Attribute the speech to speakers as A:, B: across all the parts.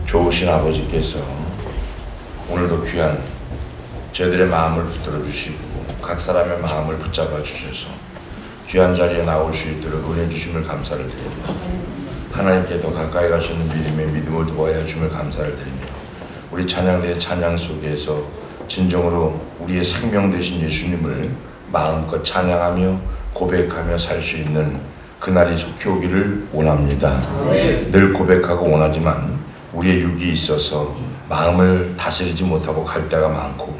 A: 좋으신 아버지께서 오늘도 귀한 저희들의 마음을 붙들어 주시고 각 사람의 마음을 붙잡아 주셔서 귀한 자리에 나올 수 있도록 은혜 주심을 감사를 드립니다. 하나님께 더 가까이 가시는 믿음의 믿음을 도와야 줌을 감사를 드립니다. 우리 찬양대의 찬양 속에서 진정으로 우리의 생명 되신 예수님을 마음껏 찬양하며 고백하며 살 수 있는 그날이 속히 오기를 원합니다. 늘 고백하고 원하지만 우리의 육이 있어서 마음을 다스리지 못하고 갈 때가 많고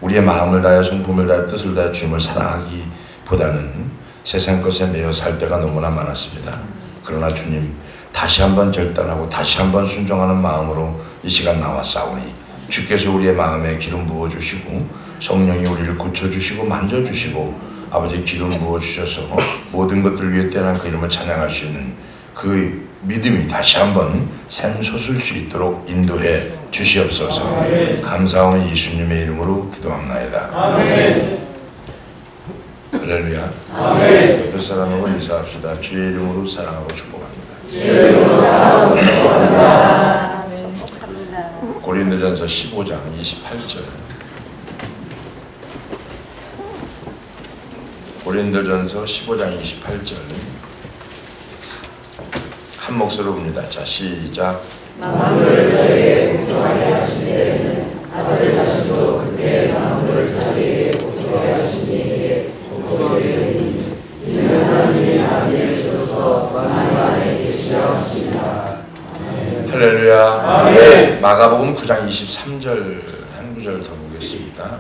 A: 우리의 마음을 다하여 성품을 다하여 뜻을 다하여 주님을 사랑하기보다는 세상 것에 매여 살 때가 너무나 많았습니다. 그러나 주님 다시 한번 결단하고 다시 한번 순종하는 마음으로 이 시간 나왔사오니 주께서 우리의 마음에 기름 부어주시고 성령이 우리를 고쳐주시고 만져주시고 아버지 기름 부어주셔서 모든 것들을 위해 떠난 그 이름을 찬양할 수 있는 그 믿음이 다시 한번 샘솟을 수 있도록 인도해 주시옵소서. 감사하며 예수님의 이름으로 기도합나이다. 아멘. 할렐루야. 아멘. 옆에 사람하고 인사합시다. 주의 이름으로 사랑하고 축복합니다. 주의 이름으로 사랑하고 축복합니다. 아멘. 고린도전서 15장 28절. 고린도전서 15장 28절 한 목소리로 봅니다. 자, 시작.
B: 만물을 자기에게 복종하게 하신 때에는 아들 자신도 그때 만물을 자기에게 복종하게 하신 이에게 복종이 되리니 이는 하나님의 마음에 주셔서 만물 안에 계시라 하십니다.
A: 할렐루야. 아멘. 마가복음 9장 23절 한 구절 더 보겠습니다.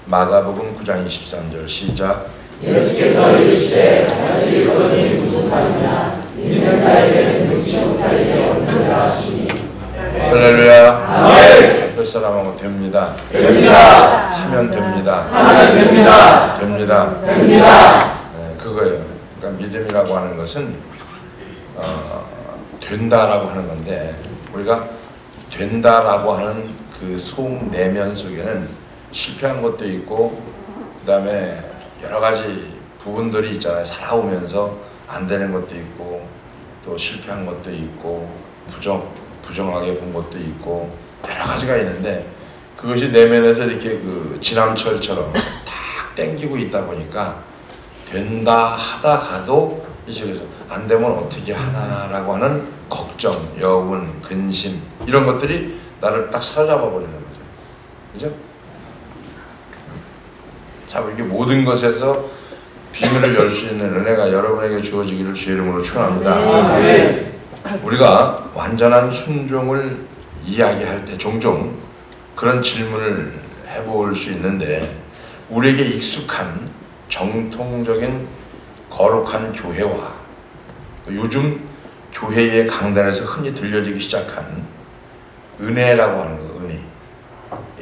A: 마가복음 9장 23절 시작.
B: 예수께서 이르시되 다시 이거니 무슨 말이냐 믿는 자에게는 능치 못할 일이 없느니라 하시니.
A: 할렐루야. 아멘. 옆에 사람하고 됩니다.
B: 됩니다.
A: 하면 됩니다.
B: 하면 됩니다.
A: 됩니다.
B: 됩니다.
A: 네, 그거예요. 그러니까 믿음이라고 하는 것은 된다라고 하는 건데 우리가 된다라고 하는 그 속 내면 속에는 실패한 것도 있고 그 다음에 여러 가지 부분들이 있잖아요. 살아오면서 안 되는 것도 있고 또 실패한 것도 있고 부정하게 본 것도 있고 여러 가지가 있는데 그것이 내면에서 이렇게 그 지남철처럼 탁 땡기고 있다 보니까 된다 하다가도 이쪽에서 안 되면 어떻게 하나라고 하는 걱정, 여운, 근심 이런 것들이 나를 딱 사로잡아 버리는 거죠. 그죠? 자, 이게 모든 것에서 비밀을 열 수 있는 은혜가 여러분에게 주어지기를 주의 이름으로 축원합니다. 네. 우리가 완전한 순종을 이야기할 때 종종 그런 질문을 해볼 수 있는데 우리에게 익숙한 정통적인 거룩한 교회와 요즘 교회의 강단에서 흔히 들려지기 시작한 은혜라고 하는 거, 은혜.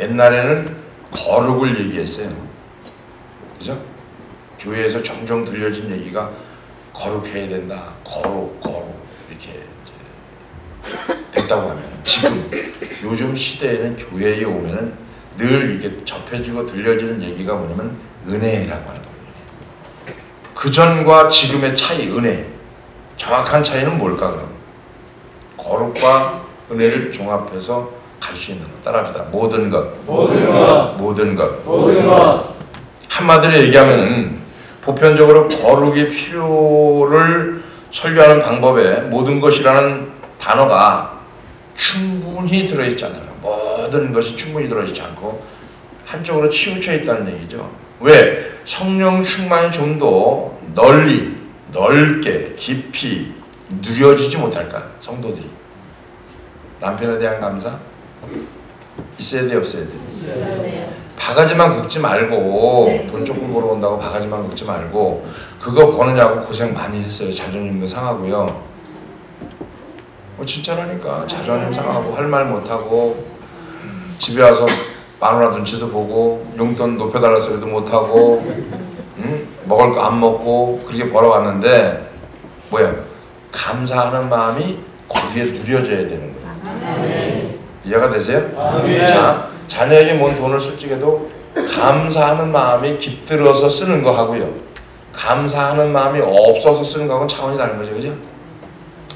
A: 옛날에는 거룩을 얘기했어요. 그죠? 교회에서 종종 들려진 얘기가 거룩해야 된다. 거룩 이렇게 됐다고 하면 지금 요즘 시대에는 교회에 오면은 늘 이렇게 접해지고 들려지는 얘기가 뭐냐면 은혜라고 하는 거예요. 그전과 지금의 차이, 은혜. 정확한 차이는 뭘까 그럼? 거룩과 은혜를 종합해서 갈 수 있는 것. 따라합시다. 모든 것. 한마디로 얘기하면 보편적으로 거룩의 필요를 설교하는 방법에 모든 것이라는 단어가 충분히 들어있잖아요. 모든 것이 충분히 들어있지 않고 한쪽으로 치우쳐 있다는 얘기죠. 왜? 성령 충만이 좀 더 넓게 깊이 누려지지 못할까? 성도들이. 남편에 대한 감사? 있어야 돼, 없어야 돼? 있어야 돼요. 바가지만 긁지 말고 돈 조금 벌어온다고 바가지만 긁지 말고 그거 버느냐고 고생 많이 했어요. 자존심도 상하고요. 진짜라니까. 자존심 상하고 할 말 못하고 집에 와서 마누라 눈치도 보고 용돈 높여달라 소리도 못하고 먹을 거 안 먹고 그렇게 벌어왔는데 뭐야? 감사하는 마음이 거기에 누려져야 되는 거예요. 이해가 되세요? 자, 자녀에게 뭔 돈을 쓸 적에도 감사하는 마음이 깃들어서 쓰는 거 하고요. 감사하는 마음이 없어서 쓰는 거하고는 차원이 다른 거죠. 그죠?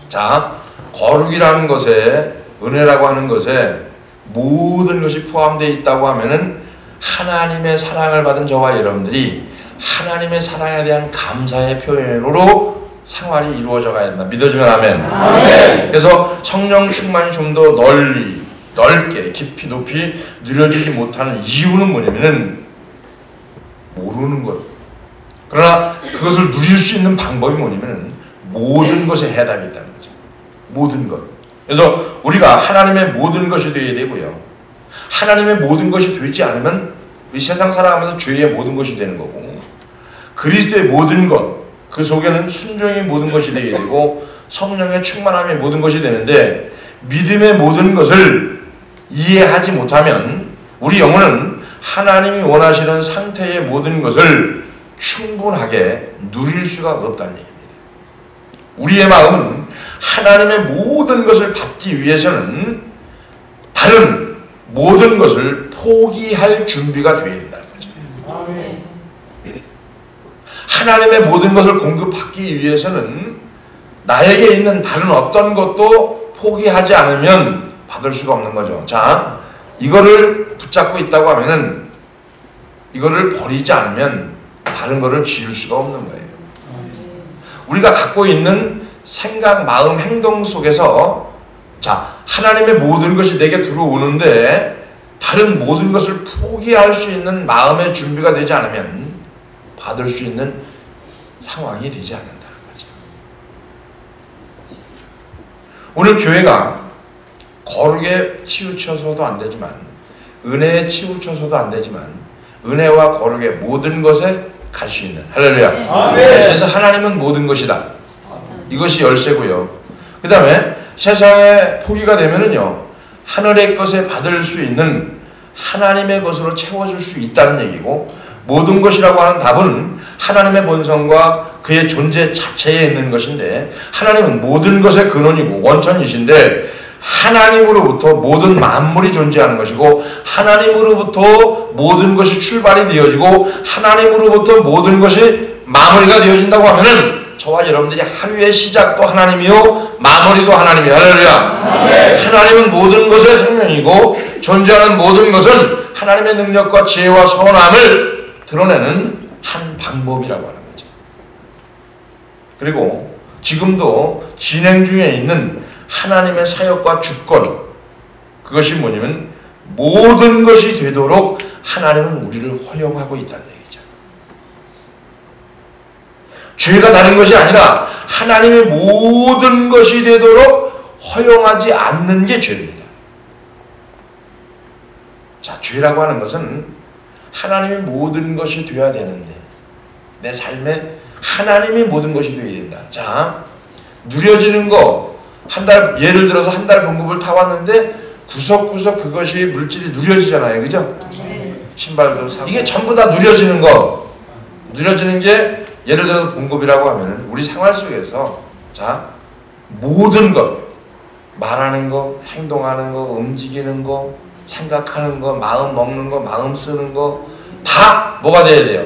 A: 자, 거룩이라는 것에 은혜라고 하는 것에 모든 것이 포함되어 있다고 하면은 하나님의 사랑을 받은 저와 여러분들이 하나님의 사랑에 대한 감사의 표현으로 생활이 이루어져 가야 된다. 믿어주면 아멘. 아멘. 그래서 성령 충만이 좀 더 넓게 깊이 높이 누려지지 못하는 이유는 뭐냐면은 모르는 것. 그러나 그것을 누릴 수 있는 방법이 뭐냐면은 모든 것에 해답이 있다는 거죠. 모든 것. 그래서 우리가 하나님의 모든 것이 되어야 되고요. 하나님의 모든 것이 되지 않으면 이 세상 살아가면서 죄의 모든 것이 되는 거고, 그리스도의 모든 것, 그 속에는 순종의 모든 것이 되게 되고 성령의 충만함의 모든 것이 되는데, 믿음의 모든 것을 이해하지 못하면 우리 영혼은 하나님이 원하시는 상태의 모든 것을 충분하게 누릴 수가 없다는 얘기입니다. 우리의 마음은 하나님의 모든 것을 받기 위해서는 다른 모든 것을 포기할 준비가 되어야 된다는 거죠. 아멘. 하나님의 모든 것을 공급받기 위해서는 나에게 있는 다른 어떤 것도 포기하지 않으면 받을 수가 없는 거죠. 자, 이거를 붙잡고 있다고 하면은 이거를 버리지 않으면 다른 거를 지을 수가 없는 거예요. 우리가 갖고 있는 생각, 마음, 행동 속에서 자, 하나님의 모든 것이 내게 들어오는데 다른 모든 것을 포기할 수 있는 마음의 준비가 되지 않으면 받을 수 있는 상황이 되지 않는다는 거죠. 오늘 교회가 거룩에 치우쳐서도 안 되지만, 은혜에 치우쳐서도 안 되지만, 은혜와 거룩의 모든 것에 갈 수 있는, 할렐루야. 아멘. 그래서 하나님은 모든 것이다. 이것이 열쇠고요. 그 다음에 세상에 포기가 되면은요, 하늘의 것에 받을 수 있는 하나님의 것으로 채워줄 수 있다는 얘기고, 모든 것이라고 하는 답은 하나님의 본성과 그의 존재 자체에 있는 것인데, 하나님은 모든 것의 근원이고 원천이신데, 하나님으로부터 모든 만물이 존재하는 것이고, 하나님으로부터 모든 것이 출발이 되어지고, 하나님으로부터 모든 것이 마무리가 되어진다고 하면은 저와 여러분들이 하루의 시작도 하나님이요 마무리도 하나님이요. 할렐루야. 하나님은 모든 것의 생명이고 존재하는 모든 것은 하나님의 능력과 지혜와 선함을 드러내는 한 방법이라고 하는 거죠. 그리고 지금도 진행 중에 있는 하나님의 사역과 주권, 그것이 뭐냐면 모든 것이 되도록 하나님은 우리를 허용하고 있다는 얘기죠. 죄가 다른 것이 아니라 하나님의 모든 것이 되도록 허용하지 않는 게 죄입니다. 자, 죄라고 하는 것은 하나님의 모든 것이 되어야 되는데, 내 삶에 하나님이 모든 것이 되어야 된다. 자, 누려지는 거, 예를 들어서 한 달 공급을 타왔는데 구석구석 그것이 물질이 누려지잖아요. 그죠? 신발도 사고. 이게 전부 다 누려지는 거. 누려지는 게 예를 들어서 봉급이라고 하면 우리 생활 속에서 자, 모든 것, 말하는 거, 행동하는 거, 움직이는 거, 생각하는 거, 마음 먹는 거, 마음 쓰는 거 다 뭐가 돼야 돼요?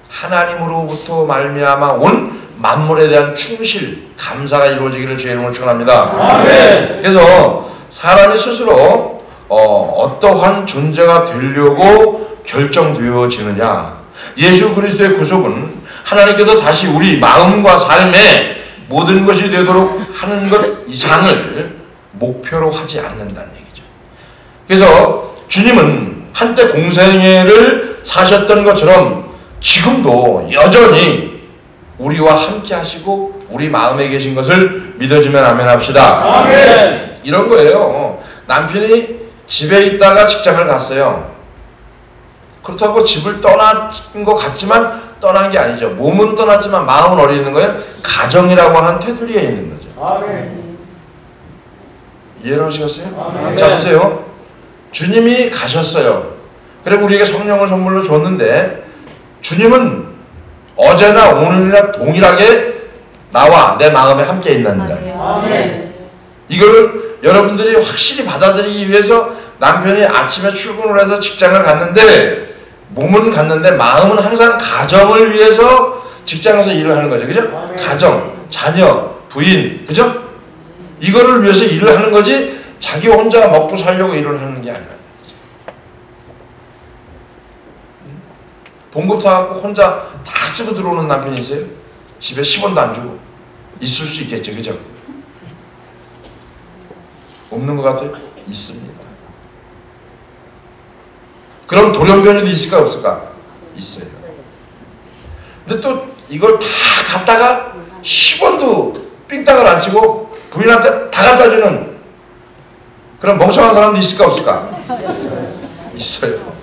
A: 하나님으로부터 말미암아 온 만물에 대한 충실, 감사가 이루어지기를 주의 이름으로 축원합니다. 아멘. 그래서 사람이 스스로 어떠한 존재가 되려고 결정되어지느냐? 예수 그리스도의 구속은 하나님께서 다시 우리 마음과 삶에 모든 것이 되도록 하는 것 이상을 목표로 하지 않는다는 얘기죠. 그래서 주님은 한때 공생애를 사셨던 것처럼 지금도 여전히 우리와 함께 하시고 우리 마음에 계신 것을 믿어주면 아멘 합시다. 아멘. 이런 거예요. 남편이 집에 있다가 직장을 갔어요. 그렇다고 집을 떠난 것 같지만 떠난 게 아니죠. 몸은 떠났지만 마음은 어디 있는 거예요? 가정이라고 하는 테두리에 있는 거죠. 아멘. 이해를 하시겠어요? 아멘. 자, 보세요. 주님이 가셨어요. 그리고 우리에게 성령을 선물로 줬는데 주님은 어제나 오늘이나 동일하게 나와 내 마음에 함께 있는다. 아멘. 이걸 여러분들이 확실히 받아들이기 위해서 남편이 아침에 출근을 해서 직장을 갔는데 몸은 갔는데 마음은 항상 가정을 위해서 직장에서 일을 하는 거죠. 그죠? 아멘. 가정, 자녀, 부인, 그죠? 이거를 위해서 일을 하는 거지 자기 혼자 먹고 살려고 일을 하는 게 아니라 봉급 타갖고 혼자 다 쓰고 들어오는 남편이 있어요? 집에 10원도 안 주고 있을 수 있겠죠, 그죠? 없는 것 같아요? 있습니다. 그럼 돌연변이도 있을까 없을까? 있어요. 근데 또 이걸 다 갖다가 10원도 삥땅을 안 치고 부인한테 다 갖다 주는 그런 멍청한 사람도 있을까 없을까? 있어요.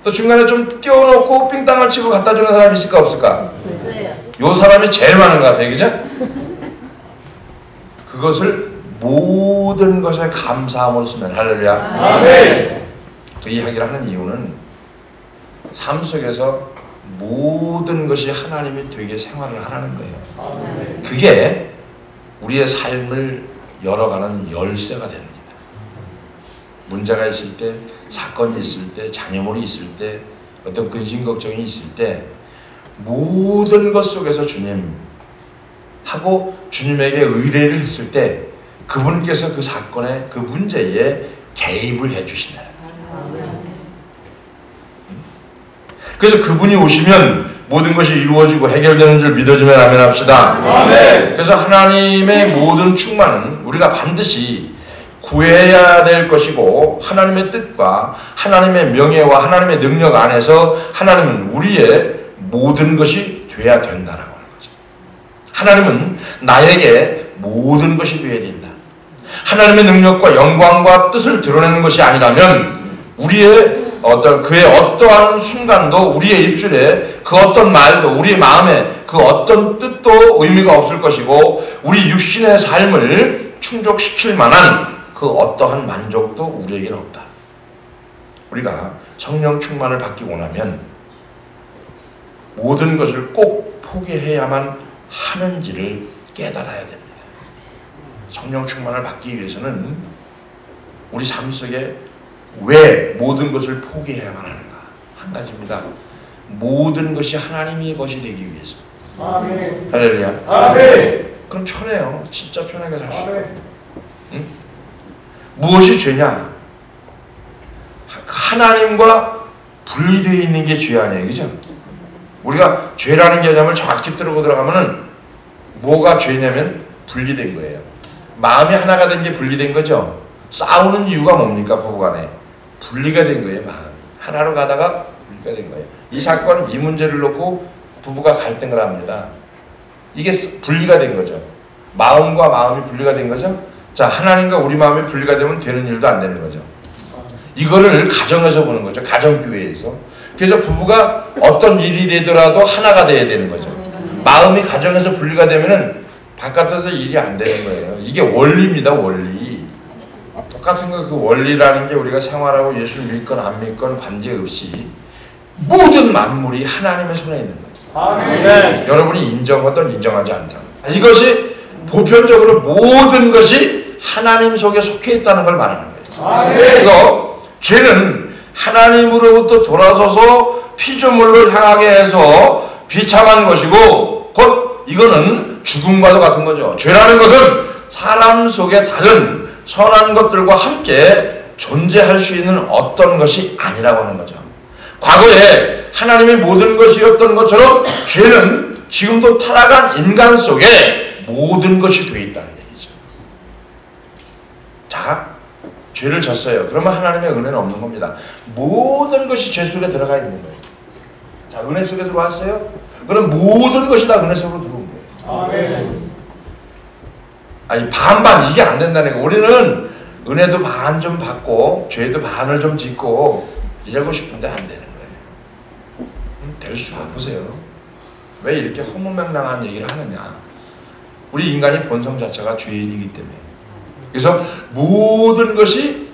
A: 또 중간에 좀 띄워놓고 삥땅을 치고 갖다 주는 사람이 있을까 없을까? 있어요. 요 사람이 제일 많은 것 같아요, 그죠? 그것을 모든 것에 감사함으로 쓰면 할렐루야. 아멘. 그 이야기를 하는 이유는 삶 속에서 모든 것이 하나님이 되게 생활을 하라는 거예요. 아멘. 그게 우리의 삶을 열어가는 열쇠가 됩니다. 문제가 있을 때, 사건이 있을 때, 장애물이 있을 때, 어떤 근심 걱정이 있을 때 모든 것 속에서 주님하고 주님에게 의뢰를 했을 때 그분께서 그 사건에, 그 문제에 개입을 해주신다. 그래서 그분이 오시면 모든 것이 이루어지고 해결되는 줄 믿어주면 아멘 합시다. 아멘. 그래서 하나님의 모든 충만은 우리가 반드시 구해야 될 것이고 하나님의 뜻과 하나님의 명예와 하나님의 능력 안에서 하나님은 우리의 모든 것이 돼야 된다라고 하는 거죠. 하나님은 나에게 모든 것이 돼야 된다. 하나님의 능력과 영광과 뜻을 드러내는 것이 아니라면 우리의 그의 어떠한 순간도 우리의 입술에 그 어떤 말도 우리의 마음에 그 어떤 뜻도 의미가 없을 것이고 우리 육신의 삶을 충족시킬 만한 그 어떠한 만족도 우리에게는 없다. 우리가 성령 충만을 받기 원하면 모든 것을 꼭 포기해야만 하는지를 깨달아야 됩니다. 성령 충만을 받기 위해서는 우리 삶 속에 왜 모든 것을 포기해야만 하는가? 한 가지입니다. 모든 것이 하나님의 것이 되기 위해서. 아멘. 할렐루야. 아멘. 그럼 편해요. 진짜 편하게 살 수 있어요. 응? 무엇이 죄냐? 하나님과 분리되어 있는 게 죄 아니에요, 그죠? 우리가 죄라는 개념을 정확히 들고 들어가면은 뭐가 죄냐면 분리된 거예요. 마음이 하나가 된 게 분리된 거죠. 싸우는 이유가 뭡니까? 부부간에 분리가 된 거예요. 마음 하나로 가다가 분리가 된 거예요. 이 사건, 이 문제를 놓고 부부가 갈등을 합니다. 이게 분리가 된 거죠. 마음과 마음이 분리가 된 거죠. 자, 하나님과 우리 마음이 분리가 되면 되는 일도 안 되는 거죠. 이거를 가정에서 보는 거죠. 가정교회에서. 그래서 부부가 어떤 일이 되더라도 하나가 돼야 되는 거죠. 마음이 가정에서 분리가 되면은 바깥에서 일이 안 되는 거예요. 이게 원리입니다. 원리. 똑같은 거 그 원리라는 게 우리가 생활하고 예수를 믿건 안 믿건 관계없이 모든 만물이 하나님의 손에 있는 거예요. 아멘. 여러분이 인정하든 인정하지 않든 이것이 보편적으로 모든 것이 하나님 속에 속해 있다는 걸 말하는 거예요. 아멘. 그래서 죄는 하나님으로부터 돌아서서 피조물로 향하게 해서 비참한 것이고 곧 이거는 죽음과도 같은 거죠. 죄라는 것은 사람 속에 다른 선한 것들과 함께 존재할 수 있는 어떤 것이 아니라고 하는 거죠. 과거에 하나님의 모든 것이었던 것처럼 죄는 지금도 타락한 인간 속에 모든 것이 되어 있다는 얘기죠. 자, 죄를 졌어요. 그러면 하나님의 은혜는 없는 겁니다. 모든 것이 죄 속에 들어가 있는 거예요. 자, 은혜 속에 들어왔어요? 그럼 모든 것이 다 은혜 속으로 들어온 거예요. 아멘. 아니, 반반 이게 안 된다는 거예요. 우리는 은혜도 반 좀 받고 죄도 반을 좀 짓고 이러고 싶은데 안 되는 거예요. 될 수 없으세요. 왜 이렇게 허무맹랑한 얘기를 하느냐? 우리 인간의 본성 자체가 죄인이기 때문에. 그래서 모든 것이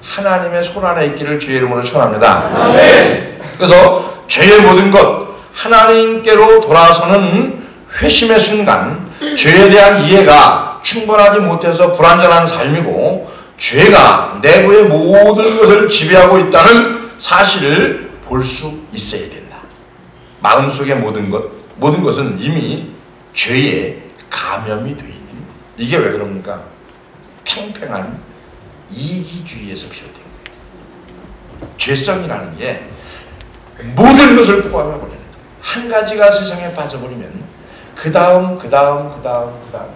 A: 하나님의 손 안에 있기를 주의 이름으로 축원합니다. 아멘. 그래서 죄의 모든 것 하나님께로 돌아서는 회심의 순간 죄에 대한 이해가 충분하지 못해서 불완전한 삶이고 죄가 내부의 모든 것을 지배하고 있다는 사실을 볼 수 있어야 된다. 마음속의 모든 것은 이미 죄에 감염이 되어 있는. 이게 왜 그럽니까? 팽팽한 이기주의에서 비롯된 거예요. 죄성이라는 게 모든 것을 포함해 버리는 거예요. 한 가지가 세상에 빠져버리면 그 다음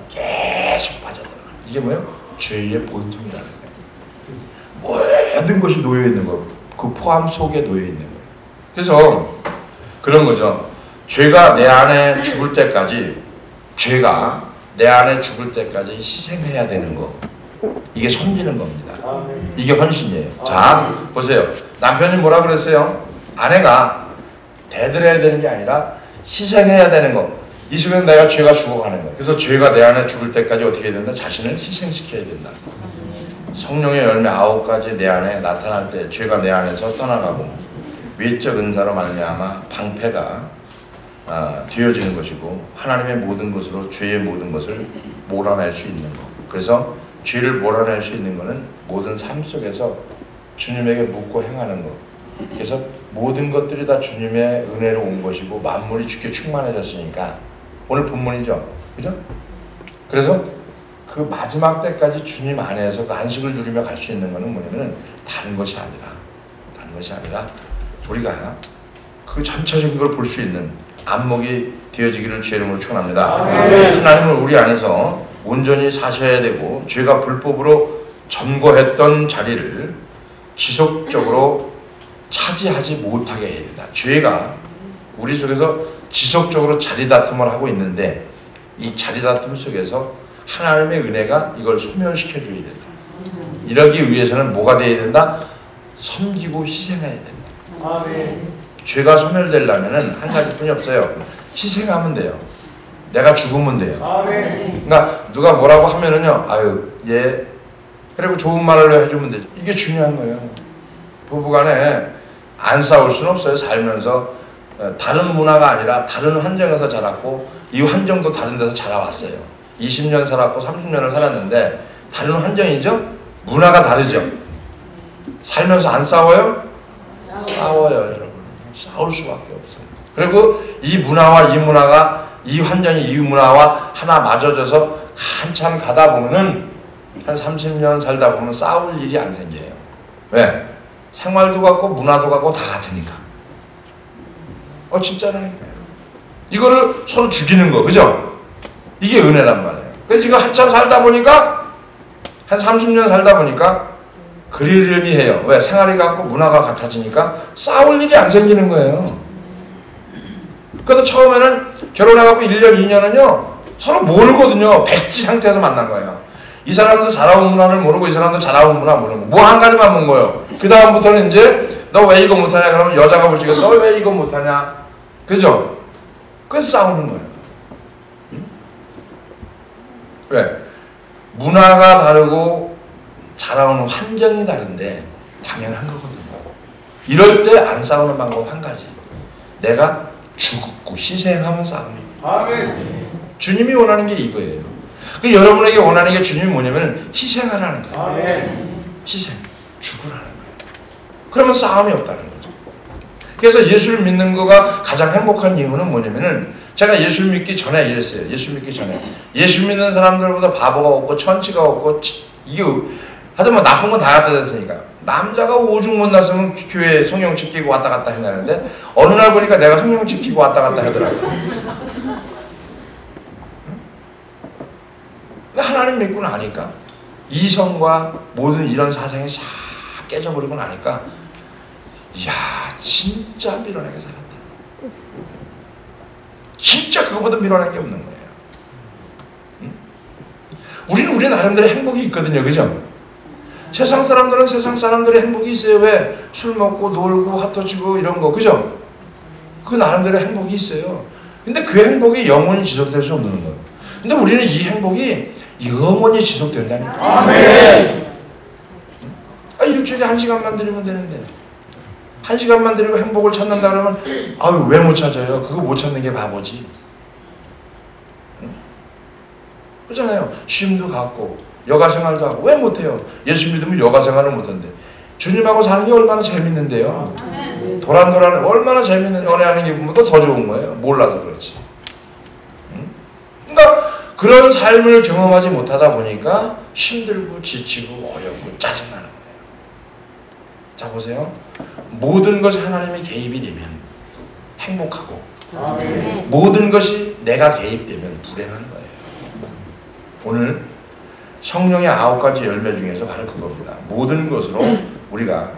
A: 계속 빠져들어요. 이게 뭐예요? 죄의 본성이라는 거예요. 모든 것이 놓여있는 거, 그 포함 속에 놓여있는 거예요. 그래서 그런 거죠. 죄가 내 안에 죽을 때까지 희생해야 되는 거, 이게 섬기는 겁니다. 이게 헌신이에요. 자, 보세요. 남편이 뭐라 그랬어요? 아내가 대들어야 되는 게 아니라 희생해야 되는 거. 이 속에서 내가 죄가 죽어가는 거예요. 그래서 죄가 내 안에 죽을 때까지 어떻게 해야 된다? 자신을 희생시켜야 된다. 성령의 열매 9가지 내 안에 나타날 때 죄가 내 안에서 떠나가고 외적 은사로 말미암아 방패가 되어지는 것이고 하나님의 모든 것으로 죄의 모든 것을 몰아낼 수 있는 것. 그래서 죄를 몰아낼 수 있는 것은 모든 삶 속에서 주님에게 묻고 행하는 것. 그래서 모든 것들이 다 주님의 은혜로 온 것이고 만물이 주께 충만해졌으니까 오늘 본문이죠. 그죠? 그래서 그 마지막 때까지 주님 안에서 그 안식을 누리며 갈 수 있는 것은 뭐냐면 다른 것이 아니라 우리가 그 전체적인 걸 볼 수 있는 안목이 되어지기를 주의 이름으로 축원합니다. 하나님은 우리 안에서 온전히 사셔야 되고 죄가 불법으로 점거했던 자리를 지속적으로 차지하지 못하게 해야 된다. 죄가 우리 속에서 지속적으로 자리다툼을 하고 있는데 이 자리다툼 속에서 하나님의 은혜가 이걸 소멸시켜 줘야 된다. 이러기 위해서는 뭐가 되어야 된다? 섬기고 희생해야 된다. 죄가 소멸되려면 한 가지뿐이 없어요. 희생하면 돼요. 내가 죽으면 돼요. 그러니까 누가 뭐라고 하면은요, 아유, 예. 그리고 좋은 말을 해주면 되죠. 이게 중요한 거예요. 부부간에 안 싸울 수는 없어요. 살면서 다른 문화가 아니라 다른 환경에서 자랐고 이 환경도 다른 데서 자라왔어요. 20년 살았고 30년을 살았는데 다른 환경이죠? 문화가 다르죠? 살면서 안 싸워요? 싸워요, 여러분. 싸울 수밖에 없어요. 그리고 이 문화와 이 문화가 이 환경이 이 문화와 하나 맞아져서 한참 가다 보면은 한 30년 살다 보면 싸울 일이 안 생겨요. 왜? 생활도 같고 문화도 같고 다 같으니까. 진짜라니까요. 이거를 서로 죽이는 거, 그죠? 이게 은혜란 말이에요. 그래서 지금 한참 살다 보니까 한 30년 살다 보니까 그러려니 해요. 왜? 생활이 같고 문화가 같아지니까 싸울 일이 안 생기는 거예요. 그래서 처음에는 결혼해갖고 1년, 2년은요 서로 모르거든요. 백지 상태에서 만난 거예요. 이 사람도 자라온 문화를 모르고 이 사람도 자라온 문화 모르고 뭐 한 가지만 본 거예요. 그 다음부터는 이제 너 왜 이거 못하냐 그러면 여자가 볼 적에 너 왜 이거 못하냐, 그죠? 그래서 싸우는 거예요. 왜? 문화가 다르고 자라오는 환경이 다른데 당연한 거거든요. 이럴 때 안 싸우는 방법 한 가지. 내가 죽고 희생하면 싸웁니다. 아멘. 주님이 원하는 게 이거예요. 그 여러분에게 원하는 게 주님이 뭐냐면 희생하라는 거예요. 아멘. 희생, 죽으라는 거예요. 그러면 싸움이 없다는 거죠. 그래서 예수를 믿는 거가 가장 행복한 이유는 뭐냐면은 제가 예수 믿기 전에 이랬어요. 예수 믿기 전에 예수 믿는 사람들보다 바보가 없고 천치가 없고 이게 하여튼 뭐 나쁜 건 다 갖다 댔으니까 남자가 오죽 못났으면 교회에 성경책 끼고 왔다 갔다 했나는데 어느 날 보니까 내가 성경책 끼고 왔다 갔다 하더라고요. 하나님 믿고 나니까 이성과 모든 이런 사상이 싹 깨져버리고 나니까 이야 진짜 밀어내게 살았다. 진짜 그거보다 밀어낸 게 없는 거예요. 응? 우리는 우리 나름대로 행복이 있거든요. 그죠? 세상 사람들은 세상 사람들의 행복이 있어요. 왜? 술 먹고 놀고 핫터치고 이런 거, 그죠? 그 나름대로 행복이 있어요. 근데 그 행복이 영원히 지속될 수 없는 거예요. 근데 우리는 이 행복이 영원히 지속된다니까. 아멘. 일주일에 1시간만 드리면 되는데 1시간만 드리고 행복을 찾는다 그러면 아유 왜 못 찾아요? 그거 못 찾는 게 바보지. 응? 그렇잖아요. 쉼도 갖고 여가생활도 하고 왜 못해요? 예수 믿으면 여가생활을 못한대. 주님하고 사는 게 얼마나 재밌는데요. 도란도란 얼마나 재밌는 연애하는 게 보면 더 좋은 거예요. 몰라서 그렇지. 응? 그러니까 그런 삶을 경험하지 못하다 보니까 힘들고 지치고 어렵고 짜증나는 거예요. 자 보세요. 모든 것이 하나님의 개입이 되면 행복하고 모든 것이 내가 개입되면 불행한 거예요. 오늘 성령의 9가지 열매 중에서 바로 그겁니다. 모든 것으로 우리가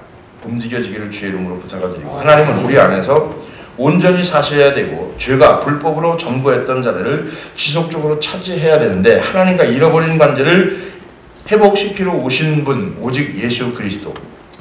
A: 움직여지기를 주의 이름으로 부탁을 드리고, 하나님은 우리 안에서 온전히 사셔야 되고 죄가 불법으로 점거했던 자들을 지속적으로 차지해야 되는데, 하나님과 잃어버린 관계를 회복시키러 오신 분 오직 예수 그리스도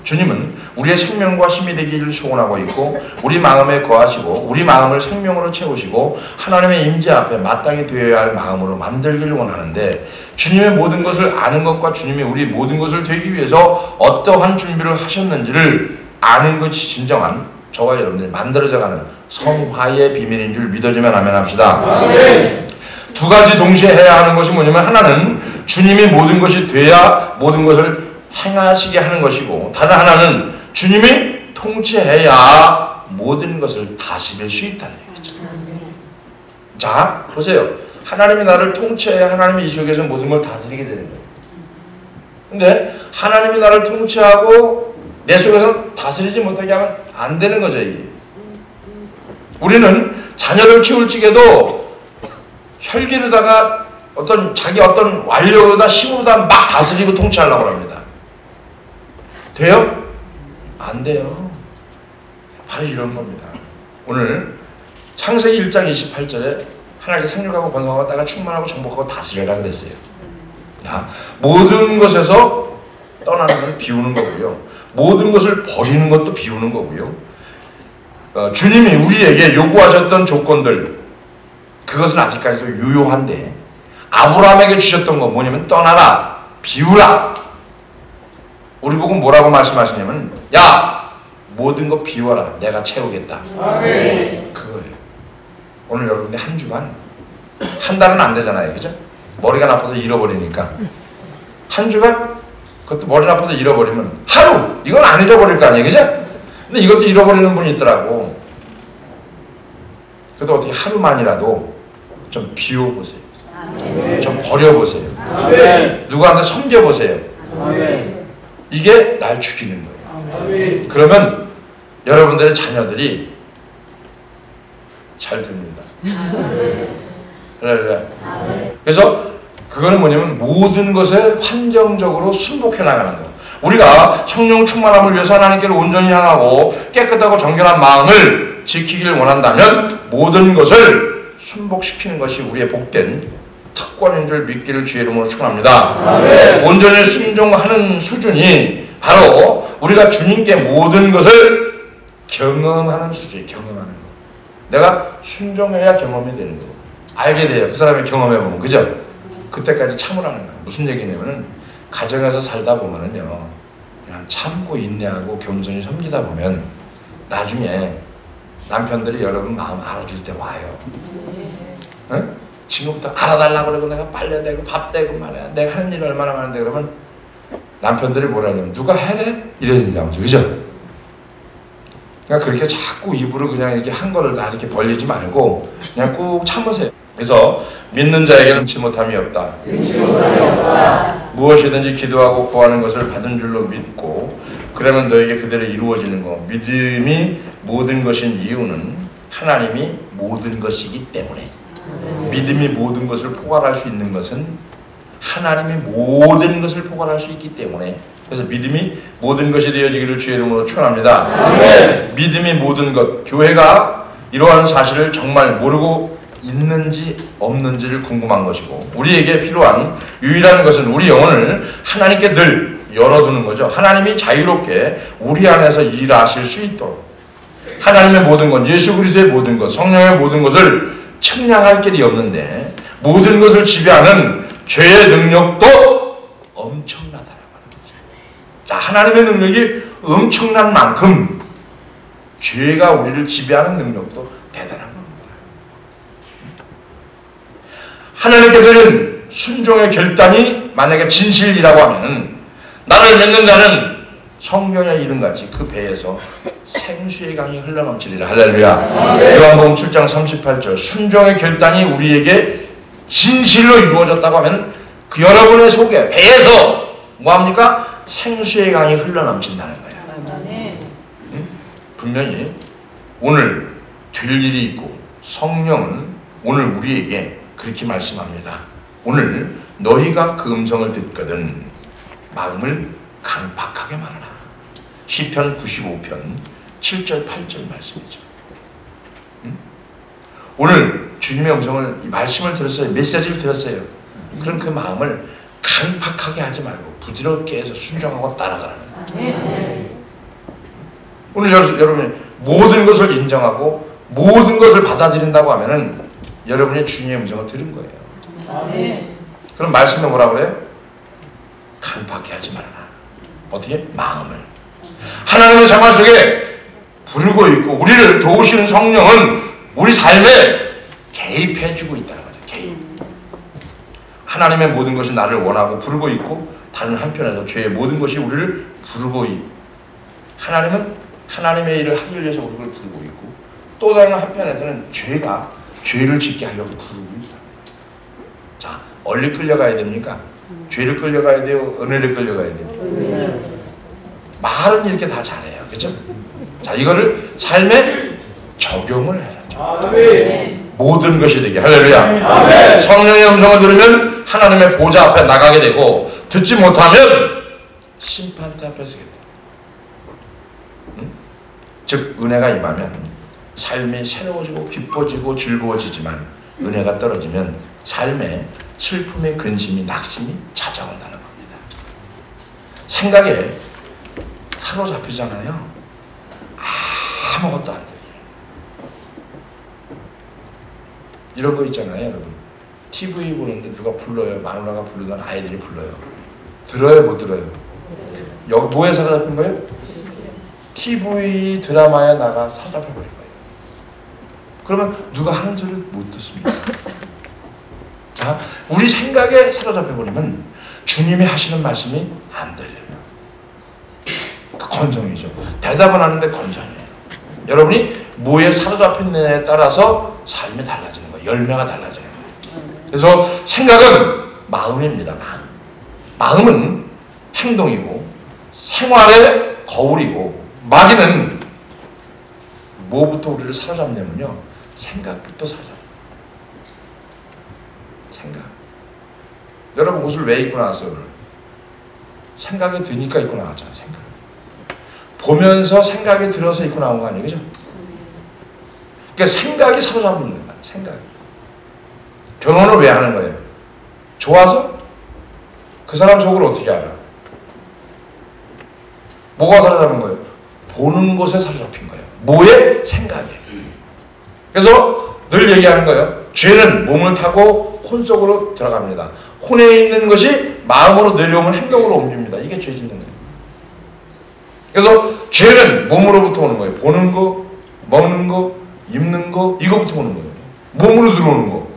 A: 주님은 우리의 생명과 힘이 되기를 소원하고 있고, 우리 마음에 거하시고 우리 마음을 생명으로 채우시고 하나님의 임재 앞에 마땅히 되어야 할 마음으로 만들기를 원하는데, 주님의 모든 것을 아는 것과 주님이 우리 모든 것을 되기 위해서 어떠한 준비를 하셨는지를 아는 것이 진정한 저와 여러분들이 만들어져가는 성화의 비밀인 줄 믿어주면 아멘 합시다. 두 가지 동시에 해야 하는 것이 뭐냐면, 하나는 주님이 모든 것이 돼야 모든 것을 행하시게 하는 것이고, 다른 하나는 주님이 통치해야 모든 것을 다스릴 수 있다는 얘기죠. 자 보세요. 하나님이 나를 통치해야 하나님이 이 속에서 모든 걸 다스리게 되는 거예요. 근데 하나님이 나를 통치하고 내 속에서 다스리지 못하게 하면 안 되는 거죠. 이게. 우리는 자녀를 키울 적에도 혈기로다가 자기 어떤 완력으로다 힘으로다 막 다스리고 통치하려고 합니다. 돼요? 안 돼요. 바로 이런 겁니다. 오늘 창세기 1장 28절에 하나님께 생육하고 번성하고 땅을 충만하고 정복하고 다스려라 그랬어요. 야, 모든 것에서 떠나는 건 비우는 거고요. 모든 것을 버리는 것도 비우는 거고요. 주님이 우리에게 요구하셨던 조건들, 그것은 아직까지도 유효한데, 아브라함에게 주셨던 건 뭐냐면 떠나라, 비우라. 우리 보고 뭐라고 말씀하시냐면, 야 모든 거 비워라, 내가 채우겠다. 그거예요. 오늘 여러분들 한 주간, 한 달은 안 되잖아요, 그죠? 머리가 나빠서 잃어버리니까 한 주간, 그것도 머리 나빠서 잃어버리면 하루, 이건 안 잃어버릴 거 아니에요, 그죠? 근데 이것도 잃어버리는 분이 있더라고. 그래도 어떻게 하루만이라도 좀 비워보세요. 좀 버려보세요. 누구한테 섬겨보세요. 이게 날 죽이는 거예요. 그러면 여러분들의 자녀들이 잘 됩니다. 그래서 그거는 뭐냐면 모든 것에 환경적으로 순복해 나가는 거. 우리가 성령 충만함을 위해서 하나님께로 온전히 향하고 깨끗하고 정결한 마음을 지키기를 원한다면 모든 것을 순복시키는 것이 우리의 복된 특권인 줄 믿기를 주의 이름으로 축원합니다. 온전히 순종하는 수준이 바로 우리가 주님께 모든 것을 경험하는 수준이, 경험하는 거. 내가 순종해야 경험이 되는 거고, 알게 돼요. 그 사람이 경험해보면, 그죠? 그때까지 참으라는 거예요. 무슨 얘기냐면은, 가정에서 살다 보면은요, 그냥 참고 인내하고 겸손히 섬기다 보면 나중에 남편들이 여러분 마음 알아줄 때 와요. 응? 지금부터 알아달라고 그러고 내가 빨래 대고 밥 대고 말이야, 내가 하는 일이 얼마나 많은데, 그러면 남편들이 뭐라 하냐면 누가 해래? 이래야 되죠, 그죠? 그러니까 그렇게 자꾸 입으로 그냥 이렇게 한 거를 다 이렇게 벌리지 말고 그냥 꾹 참으세요. 그래서 믿는 자에게는 능치 못함이 없다. 무엇이든지 기도하고 구하는 것을 받은 줄로 믿고 그러면 너에게 그대로 이루어지는 거. 믿음이 모든 것인 이유는 하나님이 모든 것이기 때문에. 믿음이 모든 것을 포괄할 수 있는 것은 하나님이 모든 것을 포괄할 수 있기 때문에. 그래서 믿음이 모든 것이 되어지기를 주의 이름으로 축원합니다. 믿음이 모든 것. 교회가 이러한 사실을 정말 모르고 있는지 없는지를 궁금한 것이고, 우리에게 필요한 유일한 것은 우리 영혼을 하나님께 늘 열어두는 거죠. 하나님이 자유롭게 우리 안에서 일하실 수 있도록. 하나님의 모든 것, 예수 그리스도의 모든 것, 성령의 모든 것을 측량할 길이 없는데 모든 것을 지배하는 죄의 능력도 엄청나다라고 하는 거죠. 자, 하나님의 능력이 엄청난 만큼 죄가 우리를 지배하는 능력도 대단한 겁니다. 하나님께 드린 순종의 결단이 만약에 진실이라고 하면 나를 믿는 자는 성경의 이름같이 그 배에서 생수의 강이 흘러넘치리라. 할렐루야. 요한복음 7장 38절. 순종의 결단이 우리에게 진실로 이루어졌다고 하면 그 여러분의 속에 배에서 뭐합니까? 생수의 강이 흘러넘친다는 거예요. 분명히 오늘 될 일이 있고 성령은 오늘 우리에게 그렇게 말씀합니다. 오늘 너희가 그 음성을 듣거든 마음을 강팍하게 말하라. 시편 95편 7절 8절 말씀이죠. 오늘 주님의 음성을 말씀을 들었어요. 메시지를 들었어요. 그럼 그 마음을 강팍하게 하지 말고 부드럽게 해서 순종하고 따라가라는 거예요. 오늘 여러분이 모든 것을 인정하고 모든 것을 받아들인다고 하면은 여러분이 주님의 음성을 들은 거예요. 그럼 말씀에 뭐라 그래요? 강팍하게 하지 말아라. 어떻게? 마음을. 하나님의 생활 속에 부르고 있고 우리를 도우시는 성령은 우리 삶에 개입해주고 있다는 거죠. 개입. 하나님의 모든 것이 나를 원하고 부르고 있고 다른 한편에서 죄의 모든 것이 우리를 부르고 있고 하나님은 하나님의 일을 하기 위해서 우리를 부르고 있고 또 다른 한편에서는 죄가 죄를 짓게 하려고 부르고 있다. 자, 어디 끌려가야 됩니까? 죄를 끌려가야 돼요? 은혜를 끌려가야 돼요? 말은 이렇게 다 잘해요. 그죠? 자, 이거를 삶에 적용을 해야죠. 모든 것이 되게. 할렐루야. 성령의 음성을 들으면 하나님의 보좌 앞에 나가게 되고 듣지 못하면 심판대 앞에 서게 돼요. 즉 은혜가 임하면 삶이 새로워지고 기뻐지고 즐거워지지만 은혜가 떨어지면 삶에 슬픔의 근심이 낙심이 찾아온다는 겁니다. 생각에 사로잡히잖아요. 아무것도 안 돼요. 이런 거 있잖아요, 여러분. TV 보는데 누가 불러요. 마누라가 부르던 아이들이 불러요. 들어요, 못 들어요? 여기 뭐에 사로잡힌 거예요? TV 드라마에 나가 사로잡혀버린 거예요. 그러면 누가 하는 소리를 못 듣습니다. 자, 우리 생각에 사로잡혀버리면 주님이 하시는 말씀이 안 들려요. 그 건성이죠. 대답은 하는데 건성이에요. 여러분이 뭐에 사로잡힌느냐에 따라서 삶이 달라지는 거예요. 열매가 달라지는 거예요. 그래서 생각은 마음입니다. 마음은 행동이고 생활의 거울이고 마귀는 뭐부터 우리를 사로잡냐면요. 생각부터 사로잡아요. 생각. 여러분 옷을 왜 입고 나왔어요? 오늘? 생각이 드니까 입고 나왔잖아요. 생각. 보면서 생각이 들어서 입고 나온 거 아니에요? 그죠? 그러니까 생각이 사로잡는 거예요. 생각. 결혼을 왜 하는 거예요? 좋아서? 그 사람 속을 어떻게 알아? 뭐가 사로잡은 거예요? 보는 것에 사로잡힌 거예요. 뭐에? 생각에. 그래서 늘 얘기하는 거예요. 죄는 몸을 타고 혼 속으로 들어갑니다. 혼에 있는 것이 마음으로 내려오면 행동으로 옮깁니다. 이게 죄 짓는 거예요. 그래서 죄는 몸으로부터 오는 거예요. 보는 거, 먹는 거, 입는 거, 이거부터 오는 거예요. 몸으로 들어오는 거.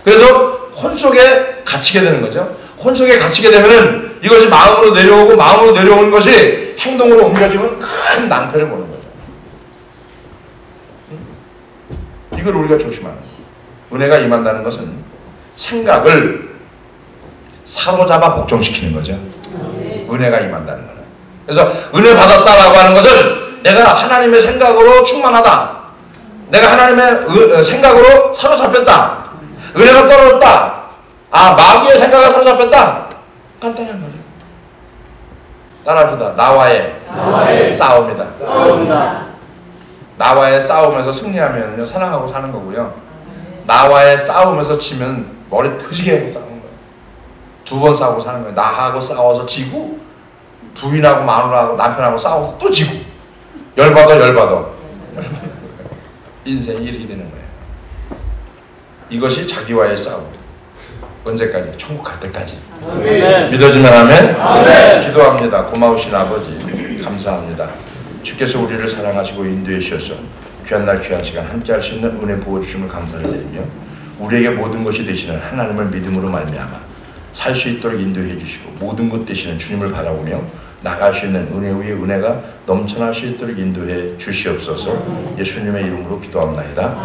A: 그래서 혼 속에 갇히게 되는 거죠. 혼 속에 갇히게 되면은 이것이 마음으로 내려오고 마음으로 내려오는 것이 행동으로 옮겨지면 큰 낭패를 보는 거죠. 이걸 우리가 조심하는 거예요. 은혜가 임한다는 것은 생각을 사로잡아 복종시키는 거죠. 은혜가 임한다는 거는. 그래서 은혜 받았다라고 하는 것은 내가 하나님의 생각으로 충만하다. 내가 하나님의 생각으로 사로잡혔다. 은혜가 떨어졌다. 아, 마귀의 생각을 사로잡혔다. 간단한 거죠. 따라합시다. 나와의 싸움이다. 나와의 싸움에서 승리하면요 사랑하고 사는 거고요. 나와의 싸움에서 지면 머리 터지게 하고 싸우는 거예요. 두 번 싸우고 사는 거예요. 나하고 싸워서 지고 부인하고 마누라하고 남편하고 싸워서 또 지고 열받아 인생이 이렇게 되는 거예요. 이것이 자기와의 싸움. 언제까지? 천국 갈 때까지. 아멘. 믿어지면 아멘. 아멘. 기도합니다. 고마우신 아버지 감사합니다. 주께서 우리를 사랑하시고 인도해 주셔서 귀한 날 귀한 시간 함께 할 수 있는 은혜 부어주심을 감사를 드리며 우리에게 모든 것이 되시는 하나님을 믿음으로 말미암아 살 수 있도록 인도해 주시고 모든 것 되시는 주님을 바라보며 나갈 수 있는 은혜 위에 은혜가 넘쳐날 수 있도록 인도해 주시옵소서. 예수님의 이름으로 기도합니다.